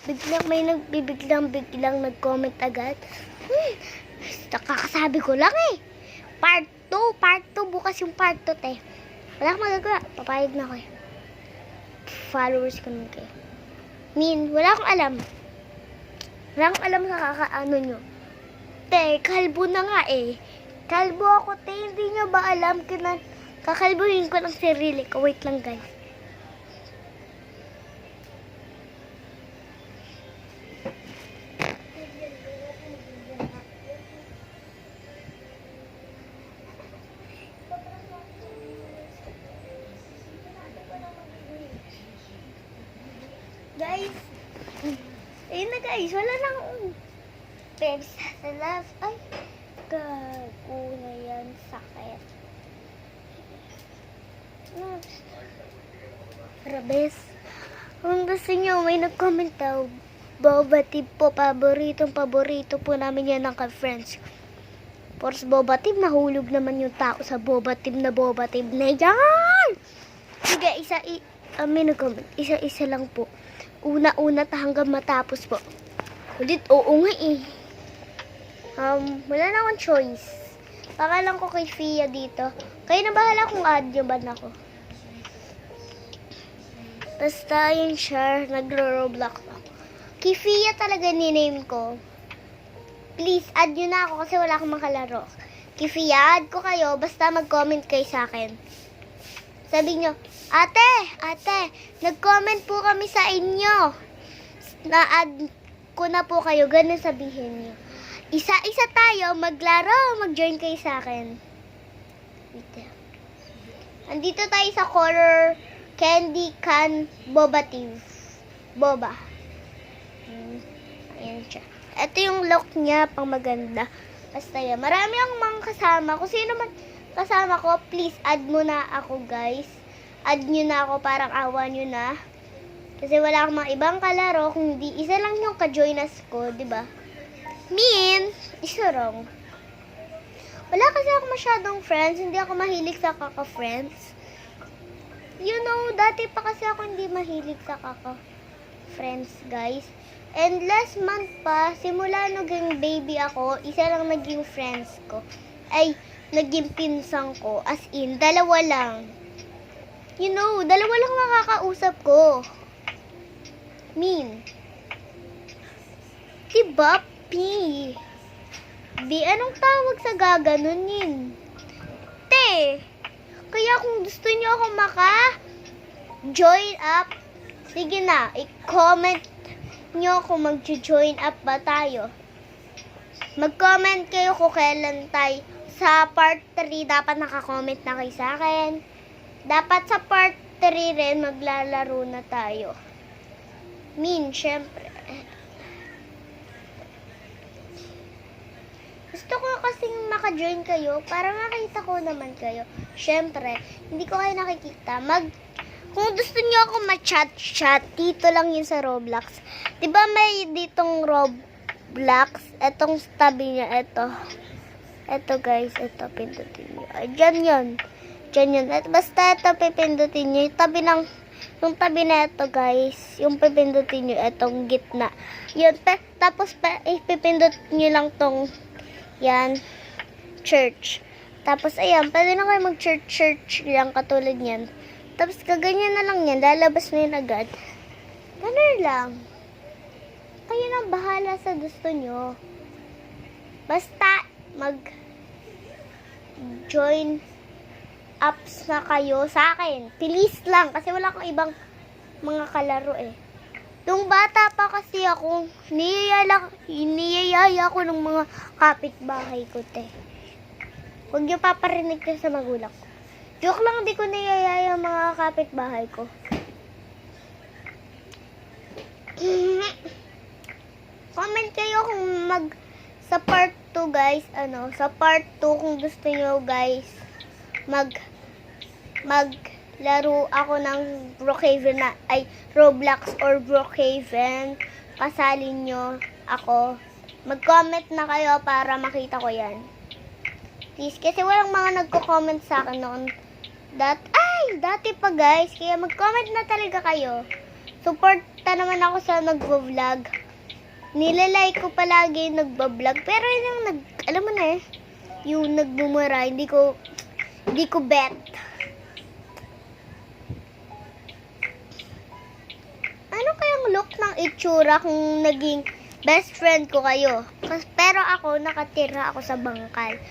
Biglang may biglang nag-comment agad. Nakakasabi ko lang eh. Part 2, bukas yung part 2, te. Wala akong magagawa, papayag na kayo. Followers ko naman kayo. Wala akong alam. Wala akong alam sa kakaano nyo. Te, kalbo na nga eh. Kalbo ako, te. Hindi nyo ba alam? Kakalbuhin ko ng sarili ko. Wait lang, guys. Guys, ayun na guys, wala nang peps sa last. Ay, gago na yan, sakit. Rabes. Kung gusto nyo, may nag-comment daw. Boba Tip po, paborito po namin yan ng ka-friends. Ports Boba Tip, nahulog naman yung tao sa Boba Tip na yan. Sige, may nag-comment. Isa-isa lang po. Una-una hanggang matapos po. Ulit, oo nga eh. Wala na akong choice. Pakalan ko kay Fia dito. Kayo na bahala kung add nyo ba na ako. Basta yun siya, nagro-roblox ako. Kay Fia talaga niname ko. Please, add nyo na ako kasi wala akong makalaro. Kay Fia, add ko kayo, basta mag-comment kayo sa akin. Sabi nyo, ate, nag-comment po kami sa inyo. Na-add ko na po kayo. Ganun sabihin nyo. Isa-isa tayo, maglaro, mag-join kayo sa akin. Andito tayo sa color Candy Can Boba Tiv. Boba. Ayan siya. Ito yung look niya, pang maganda. Basta yan. Marami akong mga kasama. Kung sino man kasama ko, please add mo na ako, guys. Add nyo na ako, parang awa nyo na. Kasi wala akong mga ibang kalaro, kung di isa lang yung ka-joinas ko, di ba? Isa wrong. Wala kasi ako masyadong friends, hindi ako mahilig sa kaka-friends. You know, dati pa kasi ako hindi mahilig sa kaka-friends, guys. And last month pa, simula naging baby ako, isa lang naging friends ko. Ay, naging pinsang ko. As in, dalawa lang. You know, dalawa lang makakausap ko. Diba, P? Anong tawag sa gaganunin? Te, kaya kung gusto nyo ako maka-join up, sige na, i-comment nyo kung mag-join up ba tayo. Mag-comment kayo kung kailan tayo. Sa part 3, dapat naka-comment na kayo sa akin. Dapat sa part 3 rin, maglalaro na tayo. Syempre. Gusto ko kasing maka-join kayo para makita ko naman kayo. Syempre, hindi ko kayo nakikita. Kung gusto niyo ako ma-chat, dito lang yun sa Roblox. Diba may ditong Roblox? Etong tabi niya, Ito guys, ito pindutin nyo. Diyan yun. Basta ito pipindutin nyo. Yung tabi na ito guys. Yung pipindutin nyo, itong gitna. Yun, tapos ipipindut nyo lang tong yan, church. Tapos ayan, pwede na kayo mag-church lang katulad yan. Tapos kaganyan na lang yan, lalabas na yun agad. Ganun lang. Kayo nang bahala sa gusto nyo. Basta mag-join apps na kayo sa akin. Please lang, kasi wala akong ibang mga kalaro eh. Nung bata pa kasi ako, niyayaya ako ng mga kapitbahay ko, te. Huwag niyo paparinig ko sa magulang ko. Joke lang, di ko niyayaya mga kapitbahay ko. Comment kayo kung sa part 2 guys, sa part 2 kung gusto niyo guys, maglaro ako ng Brookhaven Roblox or Brookhaven. Pasalin nyo ako. Mag-comment na kayo para makita ko yan. Please, kasi walang mga nagko-comment sa akin noon. Dati pa guys, kaya mag-comment na talaga kayo. Support nakikita naman ako sa nagvo-vlog. Nilalike ko palagi yung nagbo-vlog. Pero yung alam mo na eh, yung nagbumura, hindi ko bet. Ano kayang look ng itsura kung naging best friend ko kayo? Pero ako, nakatira ako sa Bangkal.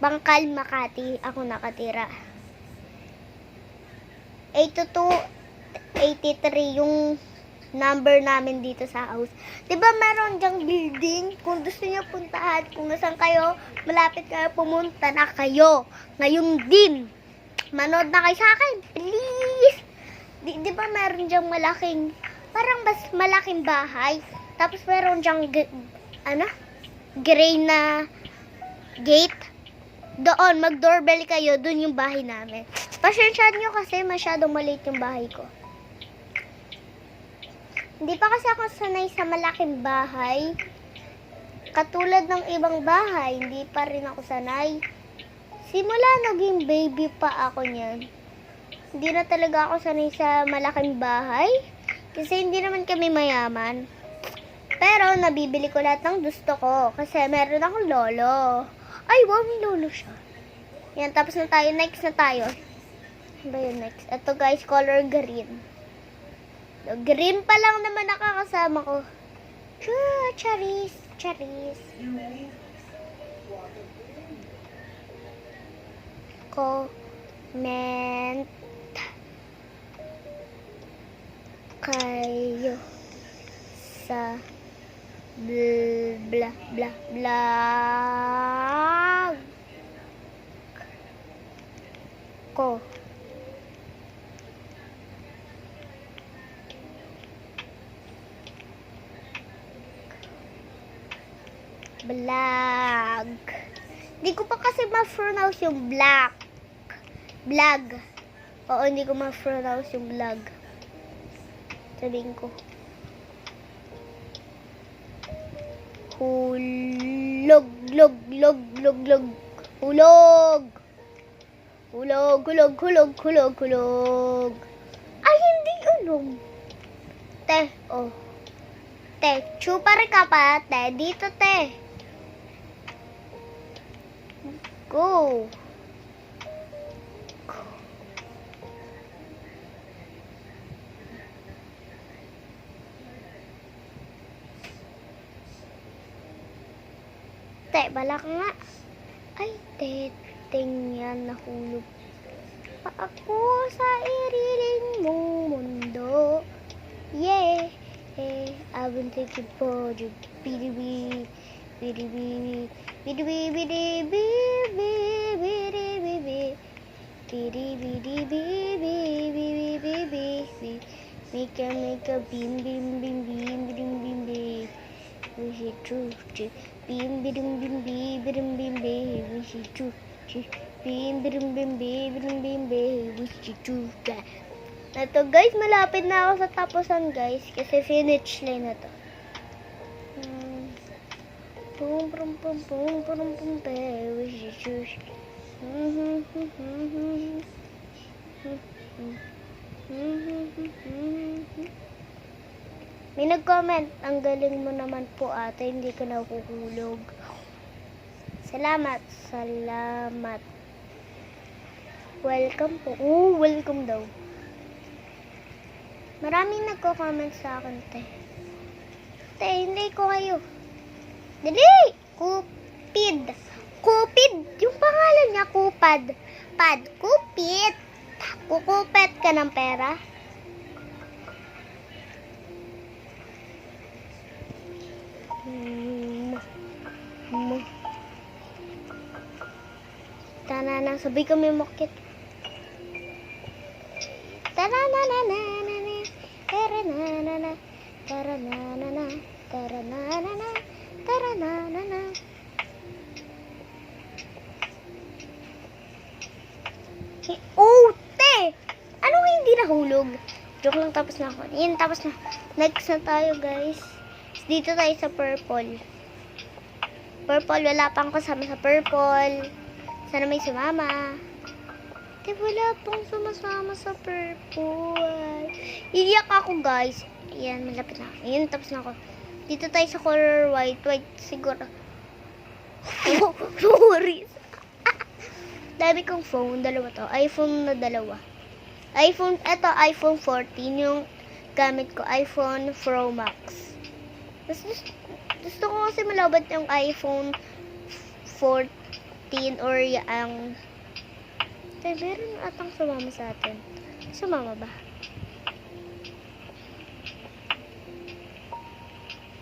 Bangkal, Makati, ako nakatira. 8283 yung number namin dito sa house. Diba meron dyang building? Kung gusto niyo puntahan, kung nasan kayo, malapit kayo pumunta na kayo. Ngayon din. Manood na kayo sa akin. Please! Diba meron dyang malaking, parang mas malaking bahay. Tapos meron dyang, gray na gate. Doon, mag-doorbell kayo, doon yung bahay namin. Pasensyahan nyo kasi masyadong maliit yung bahay ko. Hindi pa kasi ako sanay sa malaking bahay. Katulad ng ibang bahay, hindi pa rin ako sanay. Simula naging baby pa ako niyan. Hindi na talaga ako sanay sa malaking bahay. Kasi hindi naman kami mayaman. Pero nabibili ko lahat ng gusto ko. Kasi meron akong lolo. Ay, wow, may lolo siya. Yan, tapos na tayo. Next na tayo. Ano ba yun next? Ito guys, color green. Green pa lang naman nakakasama ko. Charis, charis. Comment kayo sa blah blah blah ko. Vlog. Hindi ko pa kasi ma-pronounce yung black. Vlog. Oo, hindi ko ma-pronounce yung vlog. Sabihin ko. Hulog, log, log, log, log. Hulog. Hulog, hulog, hulog, hulog, hulog. Ay, hindi ulog. Te, oh. Te, chupar ka pa, te. Dito, te. Go. Te, bala ka nga. Ay, teteng yan, nahulog pa ako sa iriling mong mundo. Yeah, I will take it for you. Bidi-bidi, bidi-bidi, bidi-bidi, bidi-bidi, bidi-bidi, bidi-bidi, make a beam, beam, beam, beam, beam, beam, beam. Wish it true, beam, beam, beam, beam, beam, beam, beam. Wish it true, beam, beam, beam, beam, beam, beam, beam. Wish it true. Ito guys, malapit na ako sa tapusan guys, kasi finish line na to. Boom, boom, boom, boom, boom, boom, boom. Wish it true. May nag-comment, ang galing mo naman po ate, hindi ka nahuhulog. Salamat, salamat. Welcome po. Oh, welcome daw. Maraming nagko-comment sa akin, te. Te, hindi ko kayo. Dali! Cupid. Cupid. Yung pangalan niya, Cupad. Pad. Cupid. Kukupet ka ng pera. Tanana, sabay kami mokit. Tarananana, tarananana, tarananana, tarananana, tarananana. Oh, te! Anong hindi nahulog? Joke lang, tapos na ako. Yan, tapos na. Next na tayo, guys. Dito tayo sa purple. Purple, wala pang kasama sa purple. Sana may sumama. wala pong sumasama sa purple. Iiyak ako, guys. Ayan, malapit na. Ayan, tapos na ako. Dito tayo sa color white. White siguro. Sorry. Dami kong phone. Dalawa to. iPhone na dalawa. Eto, iPhone 14. Yung gamit ko, iPhone Pro Max. Gusto ko kasi malabot yung iPhone 14 or yung... meron atang sumama sa atin. Sumama ba?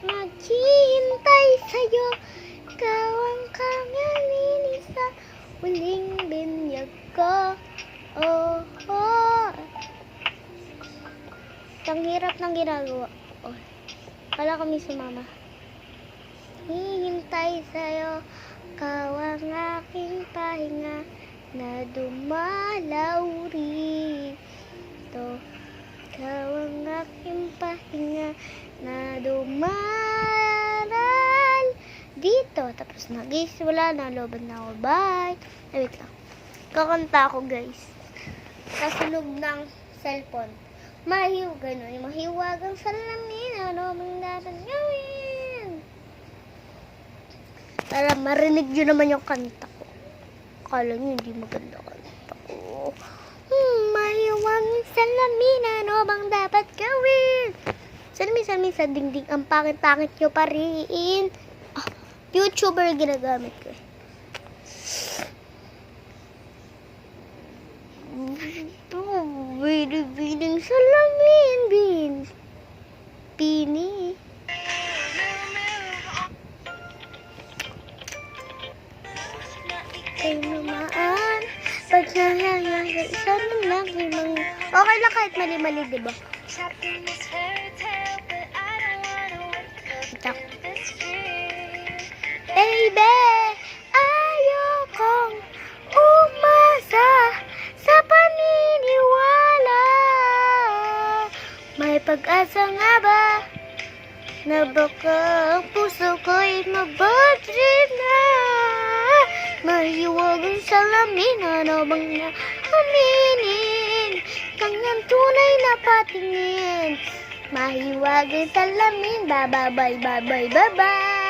Maghihintay sa'yo, ikaw ang kangalinis sa uling binyag ko. Oh, oh. Ang hirap ng ginagawa. Oh. Kala kami sumama. Hihintay sa'yo, ikaw ang aking pahinga na dumalaw rito. Ikaw ang aking pahinga na dumaral dito. Tapos na, guys. Wala na. Loban na ako. Bye. Wait lang. Kakanta ako, guys. Kasunog ng cellphone. Ganun. Mahiwagang salamin. Ano bang dapat gawin? Para marinig nyo naman yung kanta ko. Akala nyo hindi maganda kanta ko. Mahiwagang salamin. Ano bang dapat gawin? Salamin sa dingding. Ang pangit-pangit nyo pa rin. YouTuber ginagamit ko. Biling salamin, Pini. Kay namaan, pag nangyayari, isa lang limang... Okay lang kahit mali-mali, diba? Baby, ayokong umasa sa paniniwala. May pag-asa nga ba na baka ang puso ko'y mabadrid na? Mahiwagang salamin, ano bang naaminin? Kanyang tunay na patingin. Mahiwagang salamin, bye-bye.